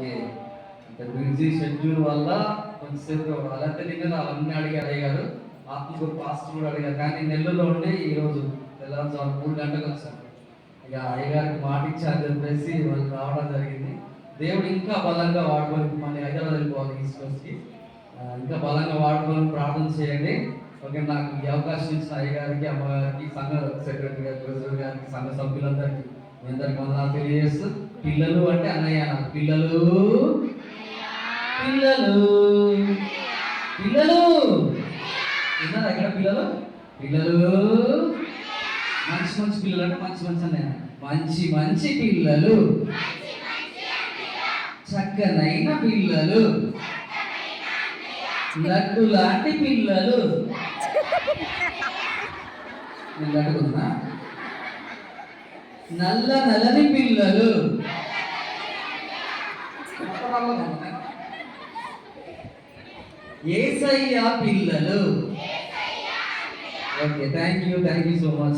Busy schedule వల్ల కొంచెంసేపు అలాంటి నిన్న అవన్నీ అడిగారు అయ్యారు, ఆత్మకూరు పాస్టర్ కూడా అడిగారు. కానీ నెల్లూరులో ఉండి ఈరోజు తెల్లవారుజాము 3 గంటలకు వచ్చారు. ఇక అయ్యగారికి మాట ఇచ్చారని చెప్పేసి వాళ్ళు రావడం జరిగింది. దేవుడు ఇంకా బలంగా వాడుకొని మన హైదరాబాద్ వెళ్ళిపోవాలి ఈస్ట్ కోస్ట్కి, ఇంకా బలంగా వాడుకొని ప్రార్థన చేయండి. ఓకే, నాకు ఈ అవకాశం ఇచ్చిన అయ్యగారికి, అమ్మగారికి, సంఘ సెక్రటరీ గారికి, ప్రెసిడెంట్ గారికి, సంఘ సభ్యులందరికీ మీ అందరికి వందనాలు తెలియజేస్తూ, పిల్లలు అంటే అన్నయ్య, పిల్లలు పిల్లలు పిల్లలు విన్నారా? ఎక్కడ పిల్లలు? పిల్లలు మంచి మంచి పిల్లలు అంటే మంచి మంచి అన్నయ్య, మంచి మంచి పిల్లలు, చక్కనైన పిల్లలు, లడ్డు లాంటి పిల్లలు. నేను లడ్డుకున్నా. నల్ల నల్లని పిల్లలు, యేసయ్య పిల్లలు. Okay, thank you so much.